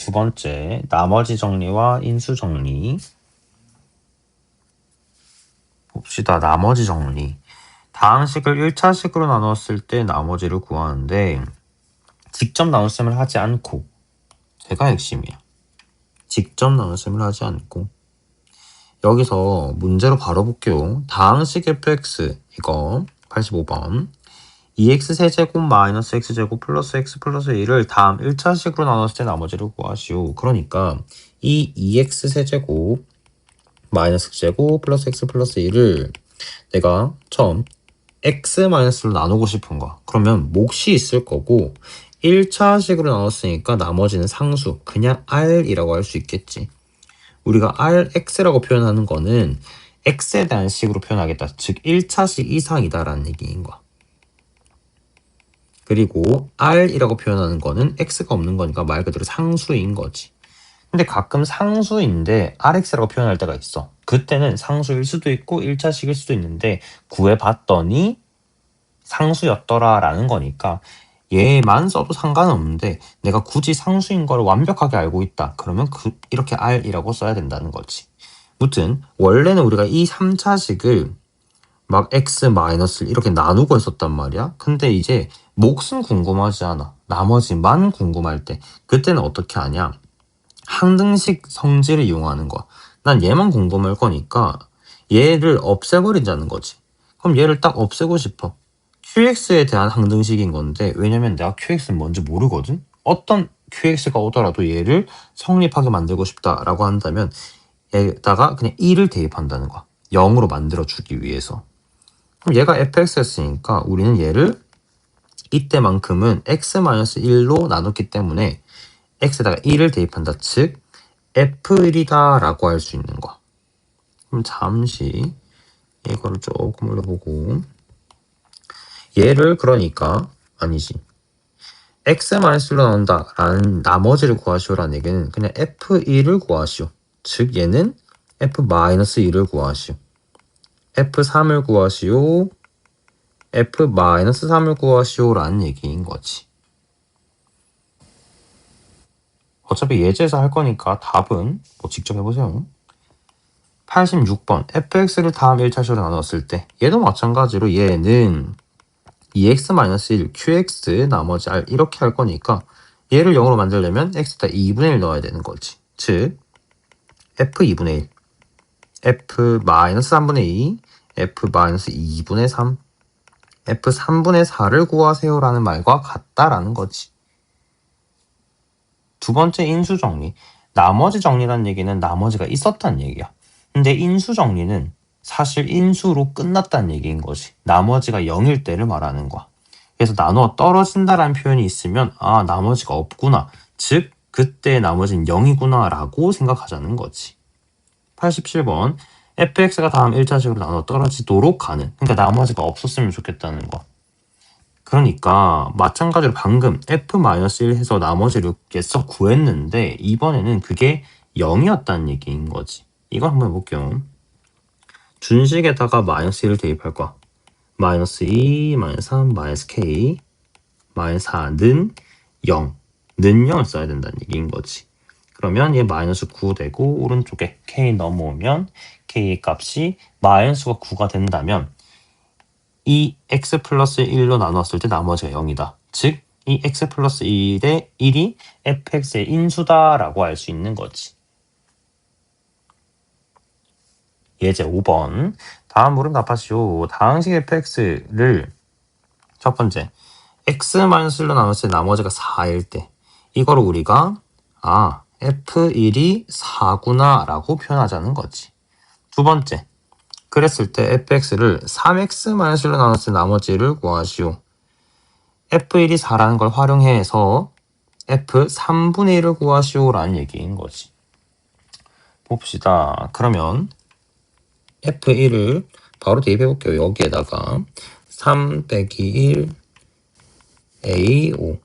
두 번째, 나머지 정리와 인수 정리. 봅시다. 나머지 정리. 다항식을 1차식으로 나눴을 때 나머지를 구하는데 직접 나눗셈을 하지 않고, 제가 핵심이야. 직접 나눗셈을 하지 않고, 여기서 문제로 바로 볼게요. 다항식 fx, 이거 85번 2x 세제곱 마이너스 x제곱 플러스 x 플러스 1을 다음 1차식으로 나눴을 때 나머지를 구하시오. 그러니까 이 2x 세제곱 마이너스 x제곱 플러스 x 플러스 1을 내가 처음 x 마이너스로 나누고 싶은 거야. 그러면 몫이 있을 거고 1차식으로 나눴으니까 나머지는 상수, 그냥 r이라고 할 수 있겠지. 우리가 rx라고 표현하는 거는 x에 대한 식으로 표현하겠다. 즉 1차식 이상이다라는 얘기인 거야. 그리고 r이라고 표현하는 거는 x가 없는 거니까 말 그대로 상수인 거지. 근데 가끔 상수인데 rx라고 표현할 때가 있어. 그때는 상수일 수도 있고 1차식일 수도 있는데 구해봤더니 상수였더라 라는 거니까 얘만 써도 상관없는데 내가 굳이 상수인 걸 완벽하게 알고 있다. 그러면 이렇게 r이라고 써야 된다는 거지. 무튼 원래는 우리가 이 3차식을 막 x 마이너스를 이렇게 나누고 했었단 말이야. 근데 이제 몫은 궁금하지 않아. 나머지만 궁금할 때 그때는 어떻게 하냐. 항등식 성질을 이용하는 거야. 난 얘만 궁금할 거니까 얘를 없애버리자는 거지. 그럼 얘를 딱 없애고 싶어. qx에 대한 항등식인 건데 왜냐면 내가 qx는 뭔지 모르거든. 어떤 qx가 오더라도 얘를 성립하게 만들고 싶다라고 한다면 얘에다가 그냥 1을 대입한다는 거야. 0으로 만들어주기 위해서. 그럼 얘가 fx였으니까 우리는 얘를 이때만큼은 x-1로 나눴기 때문에 x에다가 1을 대입한다. 즉 f1이다 라고 할 수 있는 거야. 그럼 잠시 이거를 조금 올려보고 얘를 그러니까 아니지 x-1로 나온다 라는 나머지를 구하시오라는 얘기는 그냥 f1을 구하시오. 즉 얘는 f-1을 구하시오. f3을 구하시오. f-3을 구하시오라는 얘기인 거지. 어차피 예제에서 할 거니까 답은 뭐 직접 해보세요. 86번 fx를 다음 1차식으로 나눴을 때 얘도 마찬가지로 얘는 2x-1 qx 나머지 r 이렇게 할 거니까 얘를 0으로 만들려면 x에다 2분의 1 넣어야 되는 거지. 즉 f2분의 1 f-3분의 2 f-2분의 3 f3분의 4를 구하세요 라는 말과 같다라는 거지. 두 번째 인수 정리. 나머지 정리라는 얘기는 나머지가 있었다는 얘기야. 근데 인수 정리는 사실 인수로 끝났다는 얘기인 거지. 나머지가 0일 때를 말하는 거야. 그래서 나누어 떨어진다라는 표현이 있으면 아 나머지가 없구나. 즉 그때 나머지는 0이구나 라고 생각하자는 거지. 87번 fx가 다음 1차식으로 나누어 떨어지도록 가는, 그러니까 나머지가 없었으면 좋겠다는 거. 그러니까 마찬가지로 방금 f-1 해서 나머지를 계속 구했는데 이번에는 그게 0이었다는 얘기인 거지. 이거 한번 해볼게요. 준식에다가 마이너스 1을 대입할 거야. 마이너스 2, 마이너스 3, 마이너스 k, 마이너스 4는 0. 는 0을 써야 된다는 얘기인 거지. 그러면 얘 마이너스 9 되고 오른쪽에 k 넘어오면 k의 값이 마이너스가 9가 된다면 이 x 플러스 1로 나눴을 때 나머지가 0이다. 즉 이 x 플러스 1의 1이 fx의 인수다라고 할 수 있는 거지. 예제 5번 다음 물음 답하시오. 다항식 fx를 첫 번째 x-1로 나눴을 때 나머지가 4일 때 이거를 우리가 f1이 4구나 라고 표현하자는 거지. 두 번째 그랬을 때 fx를 3x-1로 나눴을 때 나머지를 구하시오. f1이 4라는 걸 활용해서 f3분의 1을 구하시오 라는 얘기인 거지. 봅시다. 그러면 f1을 바로 대입해 볼게요. 여기에다가 3 빼기 1 a5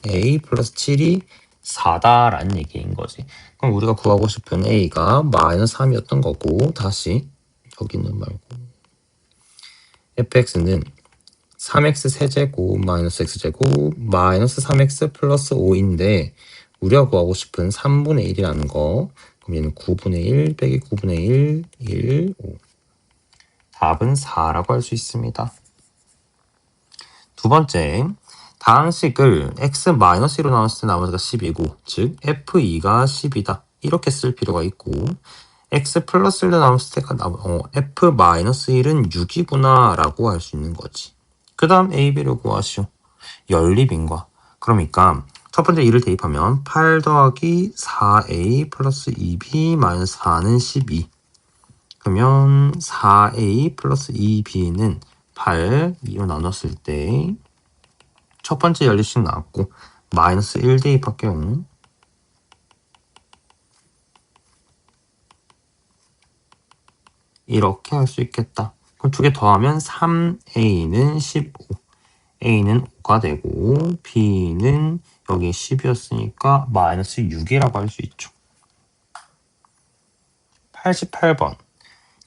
a 플러스 7이 4다라는 얘기인 거지. 그럼 우리가 구하고 싶은 a가 마이너스 3이었던 거고 다시 여기는 말고 fx는 3x 세제곱 마이너스 x제곱 마이너스 3x 플러스 5인데 우리가 구하고 싶은 3분의 1이라는 거. 그럼 얘는 9분의 1 빼기 9분의 1, 1, 5. 답은 4라고 할 수 있습니다. 두 번째, 다항식을 x-1로 나눴을 때 나머지가 10이고, 즉 f2가 10이다. 이렇게 쓸 필요가 있고, x 플러스 1로 나눴을 때가 f-1은 6이구나 라고 할 수 있는 거지. 그 다음 a, b를 구하시오. 연립인과. 그러니까 첫 번째 2를 대입하면 8 더하기 4a 플러스 2b 마이너스 4는 12. 그러면 4a 플러스 2b는 8, 2로 나눴을 때 첫 번째 연립식 나왔고 마이너스 1 대입할게요. 이렇게 할 수 있겠다. 그럼 두 개 더하면 3a는 15. a는 5가 되고 b는 여기 10이었으니까 마이너스 6이라고 할 수 있죠. 88번.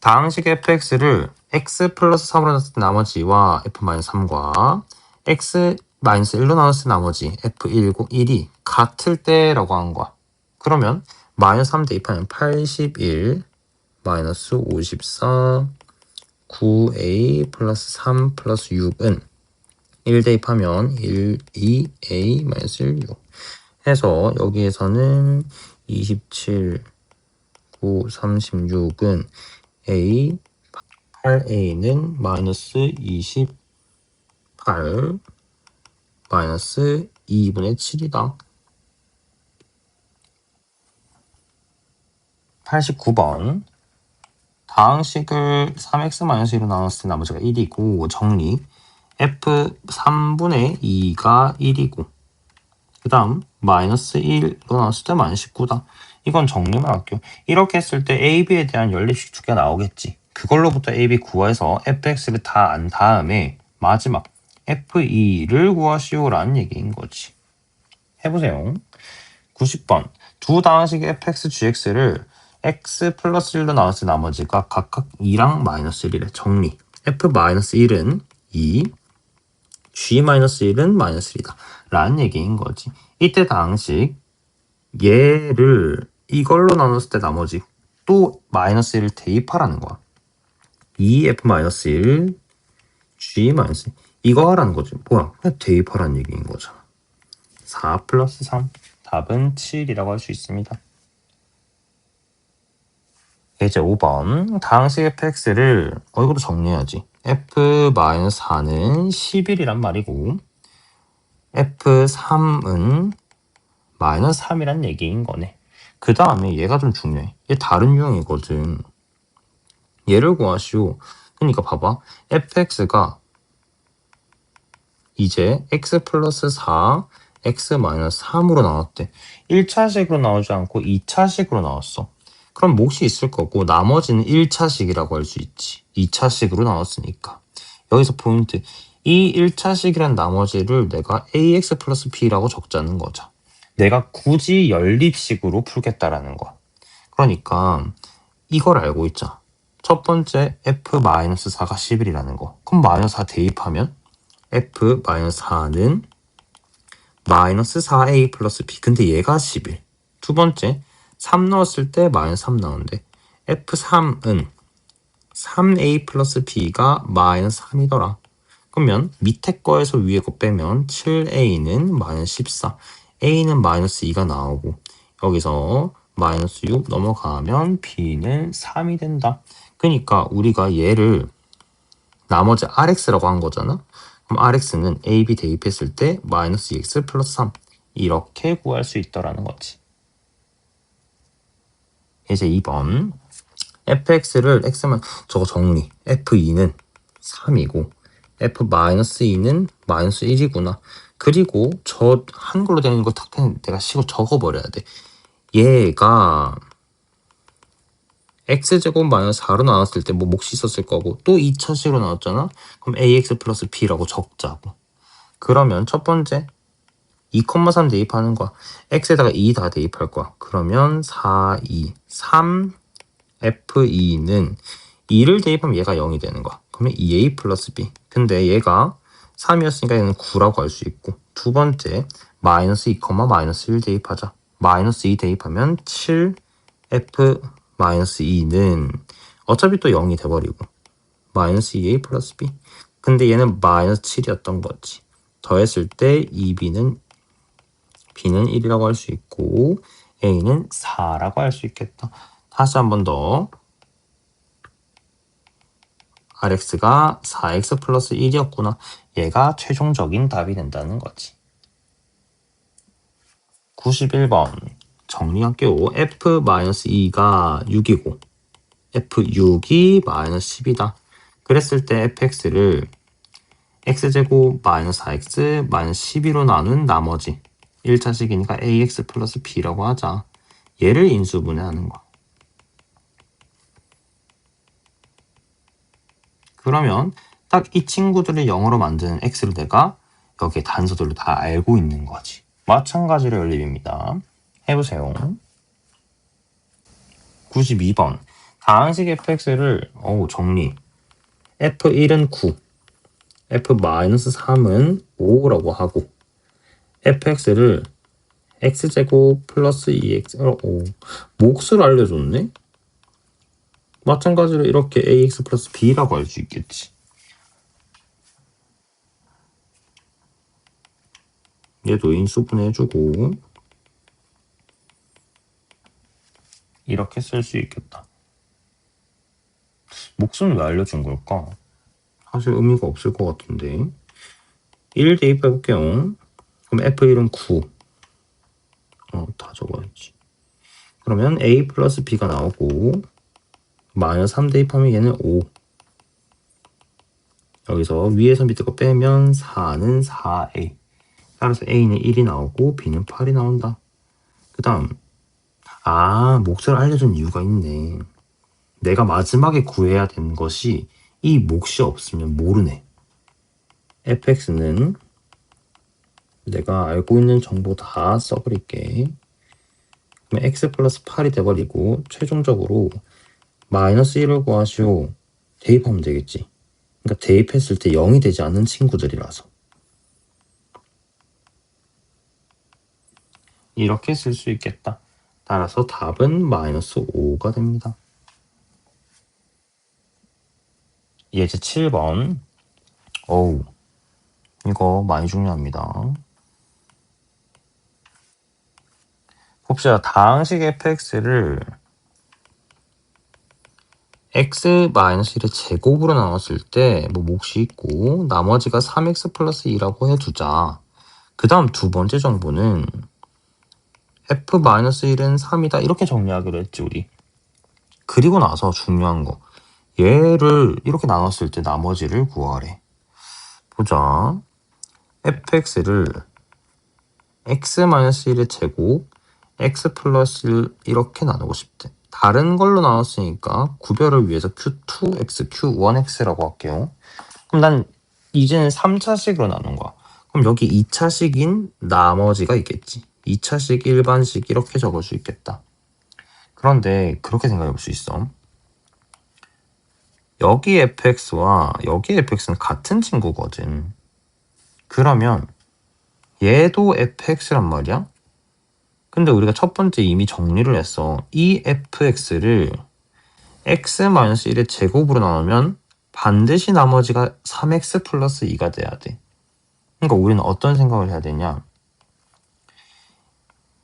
다항식 fx를 x 플러스 3으로 나눴을 때 나머지와 f-3과 x-1로 나눴을 때 나머지 f1이 같을 때라고 한 거야. 그러면 마이너스 3 대입하면 81 마이너스 54 9a 플러스 3 플러스 6은 1 대입하면 1, 2a 마이너스 1, 6 해서 여기에서는 27, 9, 36은 a 8a는 마이너스 28 마이너스 2분의 7이다. 89번. 다항식을 3x-1로 나눴을 때 나머지가 1이고 정리. f 3분의 2가 1이고 그 다음 마이너스 1로 나눴을 때 마이너스 19다. 이건 정리만 할게요. 이렇게 했을 때 a, b에 대한 연립식 두 개가 나오겠지. 그걸로부터 a, b 구해서 fx를 다 안 다음에 마지막 f2를 구하시오라는 얘기인 거지. 해보세요. 90번. 두 다항식의 fx, gx를 x 플러스 1로 나눴을 때 나머지가 각각 2랑 마이너스 1이래. 정리. f-1은 2, g-1은 마이너스 1이다. 라는 얘기인 거지. 이때 다항식 얘를 이걸로 나눴을 때 나머지 또 마이너스 1을 대입하라는 거야. 2f-1, g-1 이거 하라는 거지. 뭐야? 그냥 대입하라는 얘기인 거잖아. 4 플러스 3 답은 7이라고 할 수 있습니다. 이제 5번 다항식 fx를 이것도 정리해야지. f-4는 11이란 말이고 f3은 마이너스 3이란 얘기인 거네. 그 다음에 얘가 좀 중요해. 얘 다른 유형이거든. 얘를 구하시오. 그러니까 봐봐. fx가 이제 x 플러스 4, x 마이너스 3으로 나왔대. 1차식으로 나오지 않고 2차식으로 나왔어. 그럼 몫이 있을 거고 나머지는 1차식이라고 할 수 있지. 2차식으로 나왔으니까. 여기서 포인트. 이 1차식이란 나머지를 내가 ax 플러스 b라고 적자는 거죠. 내가 굳이 연립식으로 풀겠다라는 거야. 그러니까 이걸 알고 있자. 첫 번째 f-4가 11이라는 거. 그럼 마이너스 4 대입하면 f-4는 마이너스 4a 플러스 b. 근데 얘가 11. 두 번째 3 넣었을 때 마이너스 3 나오는데 f3은 3a 플러스 b가 마이너스 3이더라. 그러면 밑에 거에서 위에 거 빼면 7a는 마이너스 14. a는 마이너스 2가 나오고 여기서 마이너스 6 넘어가면 b는 3이 된다. 그러니까 우리가 얘를 나머지 rx라고 한 거잖아. 그럼 rx는 a, b 대입했을 때 마이너스 2x 플러스 3 이렇게 구할 수 있다라는 거지. 이제 2번 fx를 x만 저거 정리. f2는 3이고 f-2는 마이너스 1이구나. 그리고 저 한글로 되는 거 탁 내가 식으로 적어버려야 돼. 얘가 x제곱 마이너스 4로 나눴을 때 뭐 몫이 있었을 거고 또 2차식으로 나왔잖아. 그럼 ax 플러스 b라고 적자고. 그러면 첫 번째 2,3 대입하는 거야. x에다가 2 다 대입할 거야. 그러면 4, 2, 3 f2는 2를 대입하면 얘가 0이 되는 거야. 그러면 2a 플러스 b. 근데 얘가 3이었으니까 얘는 9라고 할 수 있고 두 번째 마이너스 2, 마이너스 1 대입하자. 마이너스 2 대입하면 7f-2는 어차피 또 0이 돼버리고 마이너스 2a 플러스 b. 근데 얘는 마이너스 7이었던 거지. 더했을 때 2b는 b는 1이라고 할 수 있고 a는 4라고 할 수 있겠다. 다시 한 번 더. rx가 4x 플러스 1이었구나. 얘가 최종적인 답이 된다는 거지. 91번 정리할게요. f-2가 6이고 f6이 마이너스 10이다. 그랬을 때 fx를 x제곱 마이너스 4x 마이너스 12로 나눈 나머지 1차식이니까 ax 플러스 b라고 하자. 얘를 인수분해하는 거야. 그러면 딱 이 친구들을 0으로 만드는 x를 내가 여기에 단서들로 다 알고 있는 거지. 마찬가지로 연립입니다. 해보세요. 92번 다항식 fx를 정리. f1은 9, f-3은 5라고 하고 fx를 x제곱 플러스 2x 몫을 알려줬네? 마찬가지로 이렇게 ax 플러스 b라고 할 수 있겠지. 얘도 인수분해해주고 이렇게 쓸 수 있겠다. 몫은 왜 알려준 걸까? 사실 의미가 없을 것 같은데. 1 대입해볼게요. 그럼 f1은 9. 다 적어야지. 그러면 a 플러스 b가 나오고 마이너스 3 대입하면 얘는 5. 여기서 위에서 밑에 거 빼면 4는 4a. 따라서 a는 1이 나오고 b는 8이 나온다. 그 다음 몫을 알려준 이유가 있네. 내가 마지막에 구해야 되는 것이 이 몫이 없으면 모르네. fx는 내가 알고 있는 정보 다 써버릴게. 그럼 x 플러스 8이 돼버리고 최종적으로 마이너스 1을 구하시오. 대입하면 되겠지. 그러니까 대입했을 때 0이 되지 않는 친구들이라서 이렇게 쓸 수 있겠다. 따라서 답은 마이너스 5가 됩니다. 예제 7번. 이거 많이 중요합니다. 봅시다. 다항식 fx를 x-1의 제곱으로 나눴을 때 몫이 있고 나머지가 3x 플러스 2라고 해두자. 그 다음 두 번째 정보는 f-1은 3이다 이렇게 정리하기로 했지 우리. 그리고 나서 중요한 거 얘를 이렇게 나눴을 때 나머지를 구하래. 보자. fx를 x-1의 제곱 x 플러스 1 이렇게 나누고 싶대. 다른 걸로 나눴으니까 구별을 위해서 q2x, q1x라고 할게요. 그럼 난 이제는 3차식으로 나눈 거야. 그럼 여기 2차식인 나머지가 있겠지. 2차식, 일반식 이렇게 적을 수 있겠다. 그런데 그렇게 생각해 볼 수 있어. 여기 fx와 여기 fx는 같은 친구거든. 그러면 얘도 fx란 말이야? 근데 우리가 첫 번째 이미 정리를 했어. 이 fx를 x-1의 제곱으로 나누면 반드시 나머지가 3x 플러스 2가 돼야 돼. 그러니까 우리는 어떤 생각을 해야 되냐?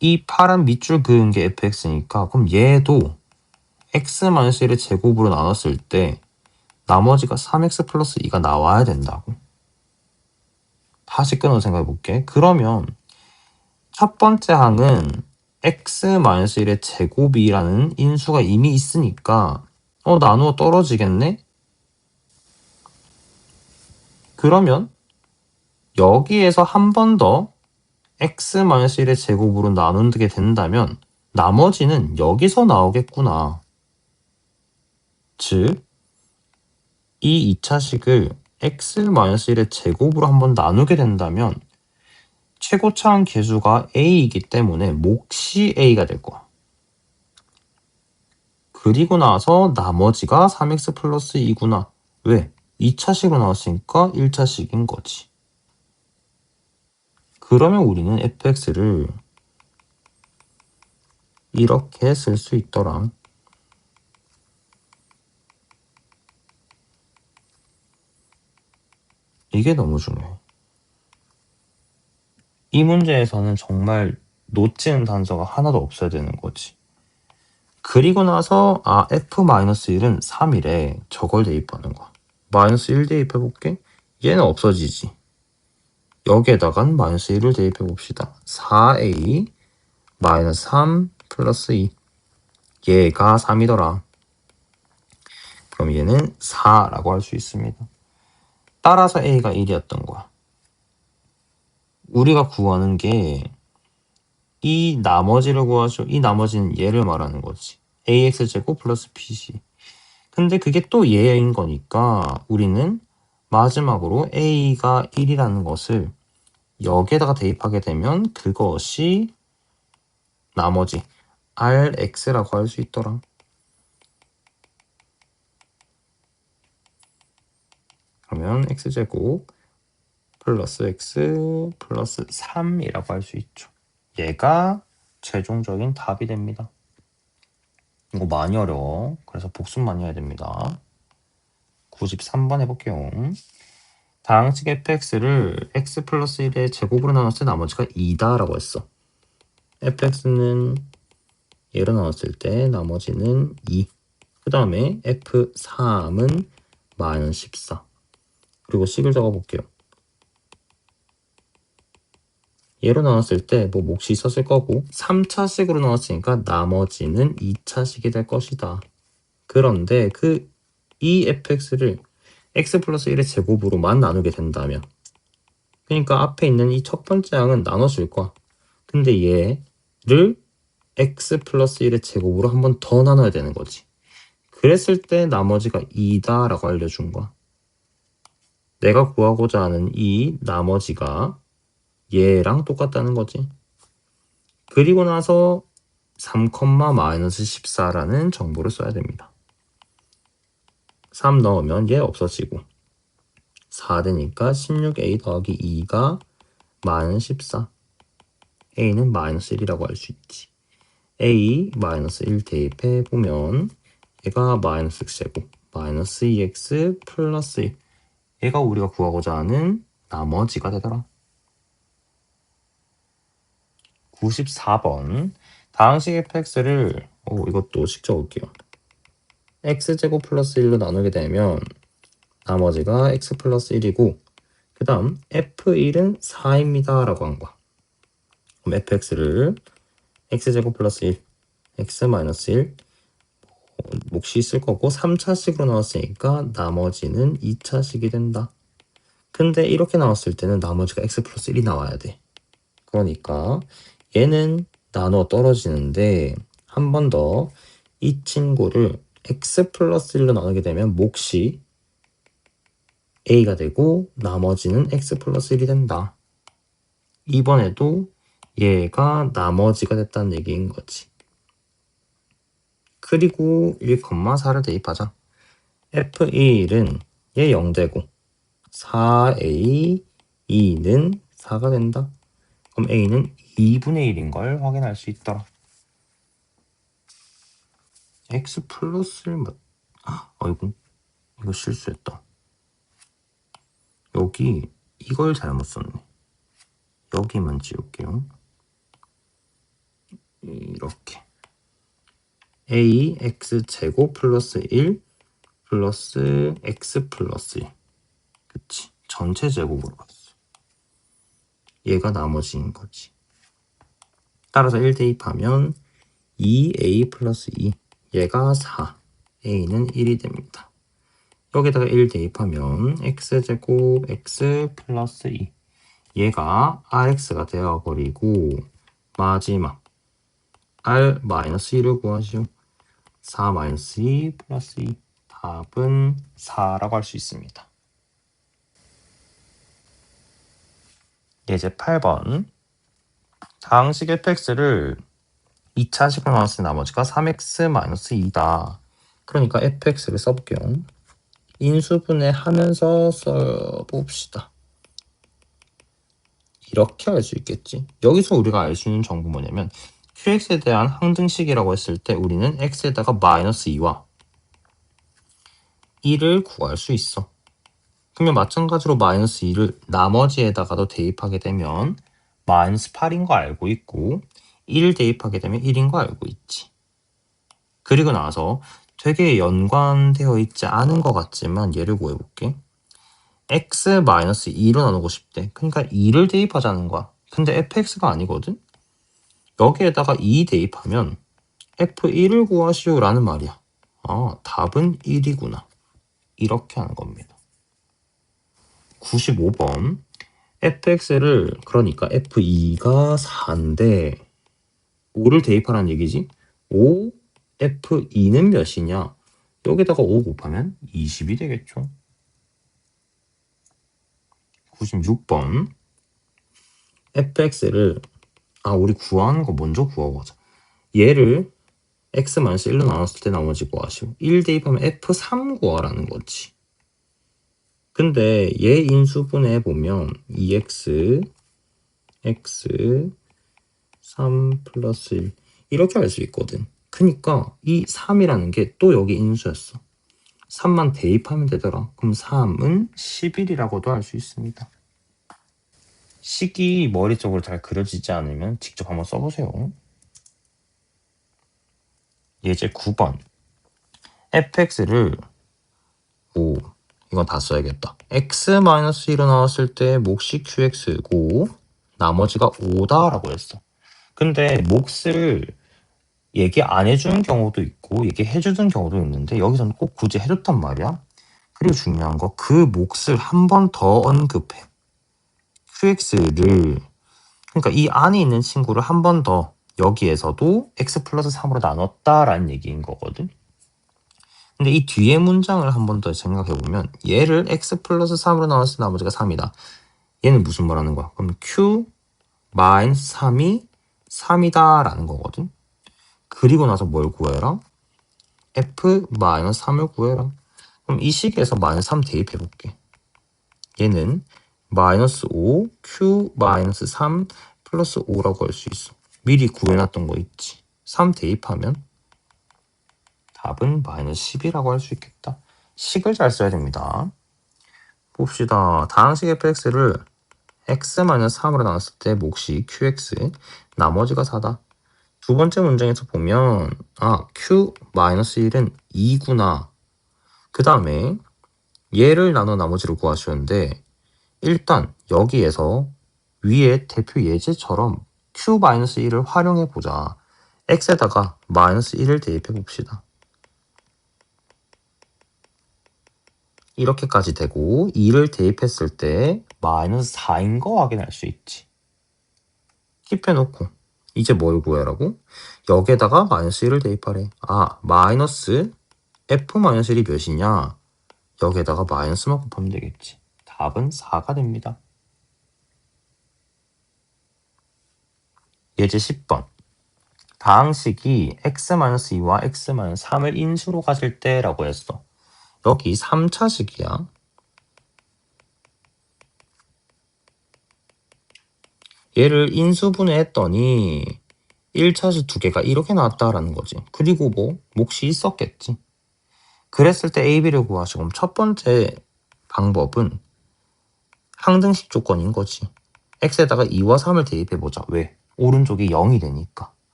이 파란 밑줄 그은 게 fx니까 그럼 얘도 x-1의 제곱으로 나눴을 때 나머지가 3x 플러스 2가 나와야 된다고. 다시 끊어 생각해 볼게. 그러면 첫 번째 항은 x-1의 제곱이라는 인수가 이미 있으니까 나누어 떨어지겠네? 그러면 여기에서 한 번 더 x-1의 제곱으로 나누게 된다면 나머지는 여기서 나오겠구나. 즉, 이 2차식을 x-1의 제곱으로 한번 나누게 된다면 최고차항 계수가 a이기 때문에 몫이 a가 될 거야. 그리고 나서 나머지가 3x 플러스 2구나. 왜? 2차식으로 나왔으니까 1차식인 거지. 그러면 우리는 fx를 이렇게 쓸 수 있더라. 이게 너무 중요해. 이 문제에서는 정말 놓치는 단서가 하나도 없어야 되는 거지. 그리고 나서 F-1은 3이래. 저걸 대입하는 거야. 마이너스 1 대입해볼게. 얘는 없어지지. 여기에다간 마이너스 1을 대입해봅시다. 4a 마이너스 3 플러스 2. 얘가 3이더라. 그럼 얘는 4라고 할 수 있습니다. 따라서 a가 1이었던 거야. 우리가 구하는 게 이 나머지를 구하죠. 이 나머지는 얘를 말하는 거지. ax제곱 플러스 bc. 근데 그게 또 얘인 거니까 우리는 마지막으로 a가 1이라는 것을 여기에다가 대입하게 되면 그것이 나머지 rx라고 할 수 있더라. 그러면 x제곱 플러스 x 플러스 3이라고 할 수 있죠. 얘가 최종적인 답이 됩니다. 이거 많이 어려워. 그래서 복습 많이 해야 됩니다. 93번 해볼게요. 다항식 fx를 x 플러스 1의 제곱으로 나눴을 때 나머지가 2다 라고 했어. fx는 얘로 나눴을 때 나머지는 2. 그 다음에 f3은 마이너스 14. 그리고 식을 적어볼게요. 얘로 나눴을 때 뭐 몫이 있었을 거고 3차식으로 나눴으니까 나머지는 2차식이 될 것이다. 그런데 이 fx를 x 플러스 1의 제곱으로만 나누게 된다면 그러니까 앞에 있는 이 첫 번째 항은 나눠줄 거야. 근데 얘를 x 플러스 1의 제곱으로 한 번 더 나눠야 되는 거지. 그랬을 때 나머지가 2다 라고 알려준 거야. 내가 구하고자 하는 이 나머지가 얘랑 똑같다는 거지. 그리고 나서 3, 마이너스 14라는 정보를 써야 됩니다. 3 넣으면 얘 없어지고 4 되니까 16a 더하기 2가 마이너스 14. a는 마이너스 1이라고 할 수 있지. a 마이너스 1 대입해 보면 얘가 마이너스 x제곱 마이너스 2x 플러스 1. 얘가 우리가 구하고자 하는 나머지가 되더라. 94번 다항식 fx를 이것도 식 적을게요. x제곱 플러스 1로 나누게 되면 나머지가 x 플러스 1이고 그 다음 f1은 4입니다 라고 한 거야. 그럼 fx를 x제곱 플러스 1 x 마이너스 1 몫이 있을 거고 3차식으로 나왔으니까 나머지는 2차식이 된다. 근데 이렇게 나왔을 때는 나머지가 x 플러스 1이 나와야 돼. 그러니까 얘는 나눠 떨어지는데 한 번 더 이 친구를 x 플러스 1로 나누게 되면 몫이 a가 되고 나머지는 x 플러스 1이 된다. 이번에도 얘가 나머지가 됐다는 얘기인 거지. 그리고 1,4를 대입하자. f1은 얘 0되고 4a 2는 4가 된다. 그럼 a는 2분의 1인 걸 확인할 수 있더라. x 플러스 1 아이고 이거 실수했다. 여기 이걸 잘못 썼네. 여기만 지울게요. 이렇게 ax 제곱 플러스 1 플러스 x 플러스 1. 그치. 전체 제곱으로 봤어. 얘가 나머지인 거지. 따라서 1 대입하면 2a 플러스 2. 얘가 4. a는 1이 됩니다. 여기다가 1 대입하면 x제곱 x 플러스 2. 얘가 rx가 되어버리고 마지막 r 마이너스 2를 구하시오. 4 마이너스 2 플러스 2. 답은 4라고 할 수 있습니다. 예제 8번 다항식 fx를 2차식으로 나눴을 때 나머지가 3x-2다. 그러니까 fx를 써볼게요. 인수분해 하면서 써봅시다. 이렇게 알 수 있겠지. 여기서 우리가 알 수 있는 정보 뭐냐면 qx에 대한 항등식이라고 했을 때 우리는 x에다가 마이너스 2와 1을 구할 수 있어. 그러면 마찬가지로 마이너스 2를 나머지에다가도 대입하게 되면 마이너스 8인 거 알고 있고 1 대입하게 되면 1인 거 알고 있지. 그리고 나서 되게 연관되어 있지 않은 것 같지만 얘를 구해볼게. x-2로 나누고 싶대. 그러니까 2를 대입하자는 거야. 근데 fx가 아니거든? 여기에다가 2 대입하면 f1을 구하시오 라는 말이야. 아, 답은 1이구나. 이렇게 하는 겁니다. 95번 fx를 그러니까 f2가 4인데 5를 대입하라는 얘기지. 5 f2는 몇이냐? 여기다가 5 곱하면 20이 되겠죠. 96번 fx를 우리 구하는 거 먼저 구하고자. 얘를 x-1로 나눴을 때 나머지 구하시오. 1 대입하면 f3 구하라는 거지. 근데 얘 인수분해 보면 2x x 3 플러스 1 이렇게 할 수 있거든. 그니까 이 3이라는 게 또 여기 인수였어. 3만 대입하면 되더라. 그럼 3은 11이라고도 할 수 있습니다. 식이 머리 쪽으로 잘 그려지지 않으면 직접 한번 써보세요. 예제 9번 fx를 이건 다 써야겠다. x-1로 나왔을 때 몫이 qx고 나머지가 5다라고 했어. 근데 몫을 얘기 안 해주는 경우도 있고 얘기해주는 경우도 있는데 여기서는 꼭 굳이 해줬단 말이야. 그리고 중요한 거 그 몫을 한 번 더 언급해. qx를 그러니까 이 안에 있는 친구를 한 번 더 여기에서도 x 플러스 3으로 나눴다라는 얘기인 거거든. 근데 이 뒤에 문장을 한 번 더 생각해보면 얘를 x 플러스 3으로 나눴을 때 나머지가 3이다. 얘는 무슨 말 하는 거야? 그럼 q 마이너스 3이 3이다 라는 거거든. 그리고 나서 뭘 구해라? f 마이너스 3을 구해라. 그럼 이 식에서 마이너스 3 대입해볼게. 얘는 마이너스 5 q 마이너스 3 플러스 5라고 할 수 있어. 미리 구해놨던 거 있지. 3 대입하면 답은 마이너스 10이라고 할 수 있겠다. 식을 잘 써야 됩니다. 봅시다. 다항식 fx를 x-3으로 나눴을 때 몫이 qx, 나머지가 4다. 두 번째 문장에서 보면 q-1은 2구나. 그 다음에 얘를 나눠 나머지를 구하셨는데 일단 여기에서 위에 대표 예제처럼 q-1을 활용해보자. x에다가 마이너스 1을 대입해봅시다. 이렇게까지 되고 2를 대입했을 때 마이너스 4인 거 확인할 수 있지. 킵해놓고 이제 뭘 구해라고? 여기에다가 마이너스 1을 대입하래. 마이너스 f-1이 몇이냐? 여기에다가 마이너스만 곱하면 되겠지. 답은 4가 됩니다. 예제 10번 다항식이 x-2와 x-3을 인수로 가질 때라고 했어. 여기 3차식이야. 얘를 인수분해했더니 1차식 두 개가 이렇게 나왔다라는 거지. 그리고 몫이 있었겠지. 그랬을 때 A, B를 구하시고 그럼 첫 번째 방법은 항등식 조건인 거지. x에다가 2와 3을 대입해보자. 왜? 오른쪽이 0이 되니까.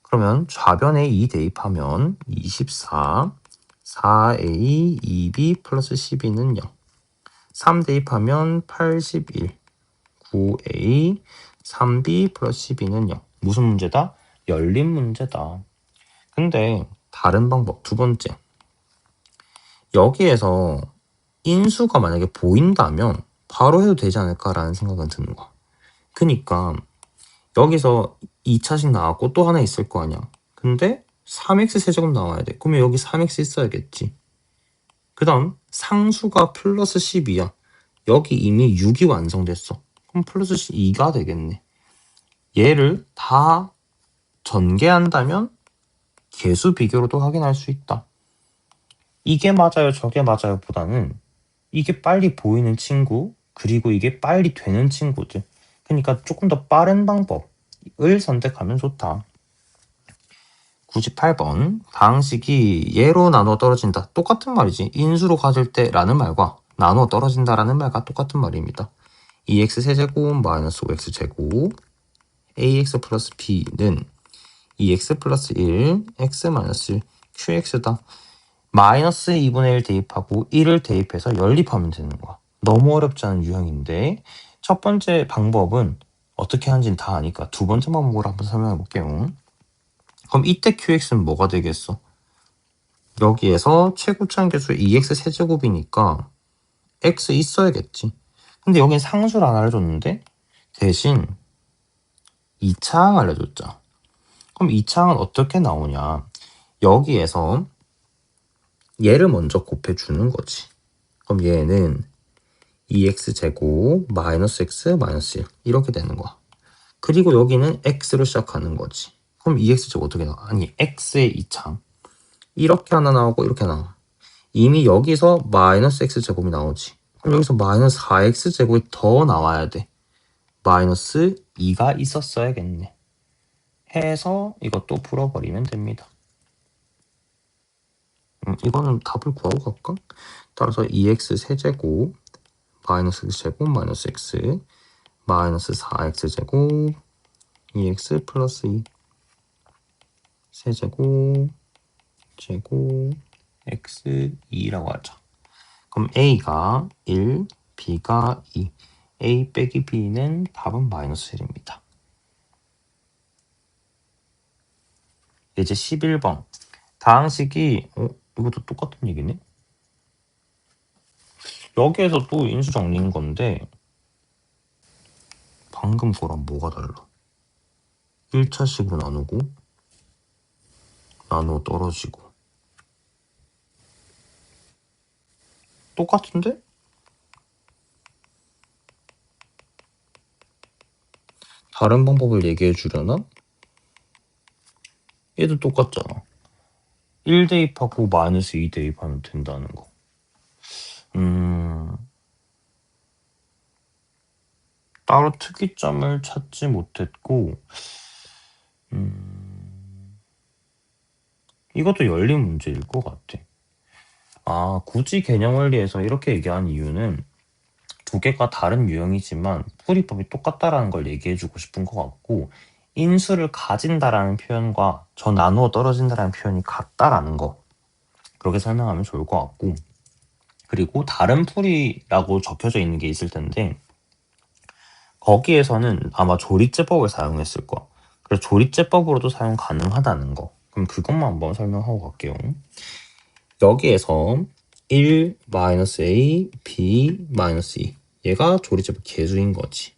그러면 좌변에 2 대입하면 24, 4a, 2b 플러스 12는 0. 3 대입하면 81, 9a, 3b 플러스 12는 0. 무슨 문제다? 열린 문제다. 근데 다른 방법 두 번째. 여기에서 인수가 만약에 보인다면 바로 해도 되지 않을까라는 생각은 드는 거야. 그니까 여기서 2차식 나왔고 또 하나 있을 거 아니야. 근데 3x 세제곱 나와야 돼. 그러면 여기 3x 있어야겠지. 그 다음 상수가 플러스 12야. 여기 이미 6이 완성됐어. 그럼 플러스 2가 되겠네. 얘를 다 전개한다면 개수 비교로도 확인할 수 있다. 이게 맞아요 저게 맞아요 보다는 이게 빨리 보이는 친구 그리고 이게 빨리 되는 친구들. 그러니까 조금 더 빠른 방법을 선택하면 좋다. 98번. 다항식이 얘로 나누어 떨어진다. 똑같은 말이지. 인수로 가질 때 라는 말과 나누어 떨어진다라는 말과 똑같은 말입니다. 2x 세제곱 마이너스 5x 제곱 ax 플러스 b는 2x 플러스 1 x 마이너스 1 qx다. 마이너스 2분의 1 대입하고 1을 대입해서 연립하면 되는 거야. 너무 어렵지 않은 유형인데 첫 번째 방법은 어떻게 하는지는 다 아니까 두 번째 방법으로 한번 설명해 볼게요. 그럼 이때 qx는 뭐가 되겠어? 여기에서 최고차항 계수 2x 세제곱이니까 x 있어야겠지. 근데 여긴 상수를 안 알려줬는데 대신 2차항 알려줬죠. 그럼 2차항은 어떻게 나오냐? 여기에서 얘를 먼저 곱해주는 거지. 그럼 얘는 2x 제곱 마이너스 x 마이너스 1 이렇게 되는 거야. 그리고 여기는 x로 시작하는 거지. 그럼 2x 제곱 어떻게 나와? 아니 x의 2차항 이렇게 하나 나오고 이렇게 나와. 이미 여기서 마이너스 x 제곱이 나오지. 그럼 여기서 마이너스 4x 제곱이 더 나와야 돼. 마이너스 2가 있었어야겠네. 해서 이것도 풀어버리면 됩니다. 이거는 답을 구하고 갈까? 따라서 2x 세제곱 마이너스 x제곱 마이너스 x 마이너스 4x제곱 2x 플러스 2 세제곱 제곱 x2라고 하자. 그럼 a가 1, b가 2 a 빼기 b는 답은 마이너스 1입니다. 이제 11번 다항식이 이것도 똑같은 얘기네? 여기에서 또 인수 정리인 건데 방금 거랑 뭐가 달라? 1차식으로 나누고 나누어 떨어지고 똑같은데? 다른 방법을 얘기해 주려나? 얘도 똑같잖아. 1 대입하고 마이너스 2 대입하면 된다는 거. 따로 특이점을 찾지 못했고 이것도 열린 문제일 것 같아. 굳이 개념 원리에서 이렇게 얘기한 이유는 두 개가 다른 유형이지만 풀이법이 똑같다라는 걸 얘기해주고 싶은 것 같고 인수를 가진다라는 표현과 저 나누어 떨어진다라는 표현이 같다라는 거 그렇게 설명하면 좋을 것 같고 그리고 다른 풀이라고 적혀져 있는 게 있을 텐데 거기에서는 아마 조리제법을 사용했을 거야. 그래서 조리제법으로도 사용 가능하다는 거. 그럼 그것만 한번 설명하고 갈게요. 여기에서 1, -a, b, -2 얘가 조리제법 개수인 거지.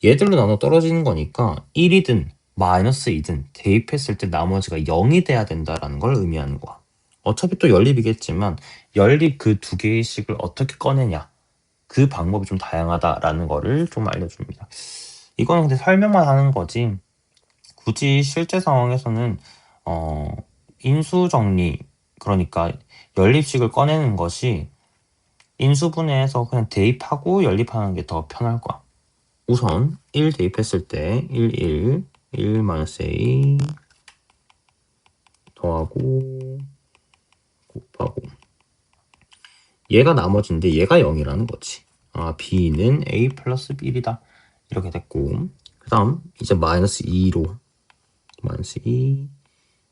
얘들로 나눠 떨어지는 거니까 1이든 -2든 대입했을 때 나머지가 0이 돼야 된다라는 걸 의미하는 거야. 어차피 또 연립이겠지만 연립 그 두 개의 식을 어떻게 꺼내냐 그 방법이 좀 다양하다라는 거를 좀 알려줍니다. 이거는 근데 설명만 하는 거지 굳이 실제 상황에서는 인수정리 그러니까 연립식을 꺼내는 것이 인수분해해서 그냥 대입하고 연립하는 게 더 편할 거야. 우선 1 대입했을 때 1 -a 더하고 곱하고 얘가 나머지인데 얘가 0이라는 거지. b는 a 플러스 1이다. 이렇게 됐고 그 다음 이제 -2로 -2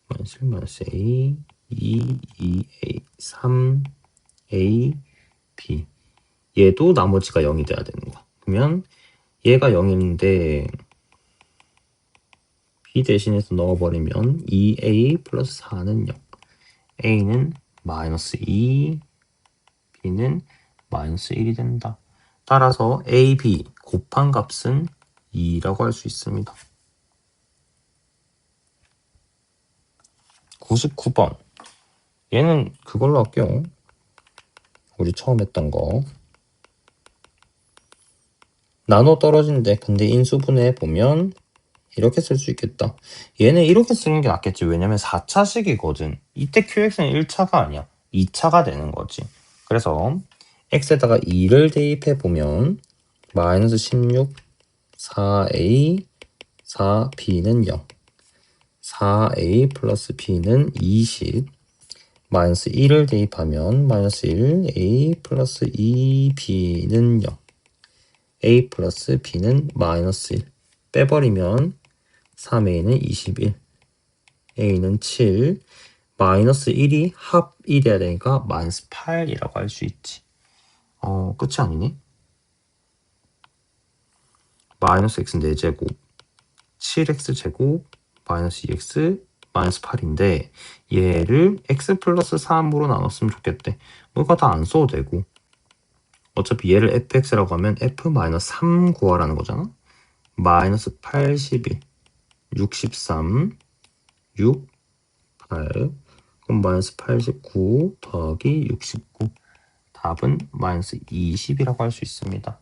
-1 -a 2a 3a b 얘도 나머지가 0이 돼야 되는 거야. 그러면 얘가 0인데 b 대신해서 넣어버리면 2a 플러스 4는 0 a는 -2 b는 -1이 된다. 따라서 a, b 곱한 값은 2라고 할 수 있습니다. 99번 얘는 그걸로 할게요. 우리 처음 했던 거 나눠 떨어진대. 근데 인수분해 보면 이렇게 쓸 수 있겠다. 얘는 이렇게 쓰는 게 낫겠지. 왜냐면 4차식이거든. 이때 QX는 1차가 아니야. 2차가 되는 거지. 그래서 x에다가 2를 대입해 보면 -16 4a 4b는 0 4a 플러스 b는 20, 마이너스 1을 대입하면 마이너스 1, a 플러스 2b는 0, a 플러스 b는 마이너스 1, 빼버리면 3a는 21, a는 7, 마이너스 1이 합 1이어야 되니까 마이너스 8이라고 할 수 있지. 끝이 아니니? 마이너스 x 4제곱, 7x 제곱, 마이너스 2x, 마이너스 8인데 얘를 x 플러스 3으로 나눴으면 좋겠대. 이거 다 안 써도 되고 어차피 얘를 fx라고 하면 f 마이너스 3 구하라는 거잖아. 마이너스 81, 63, 6, 8, 그럼 마이너스 89 더하기 69, 답은 마이너스 20이라고 할 수 있습니다.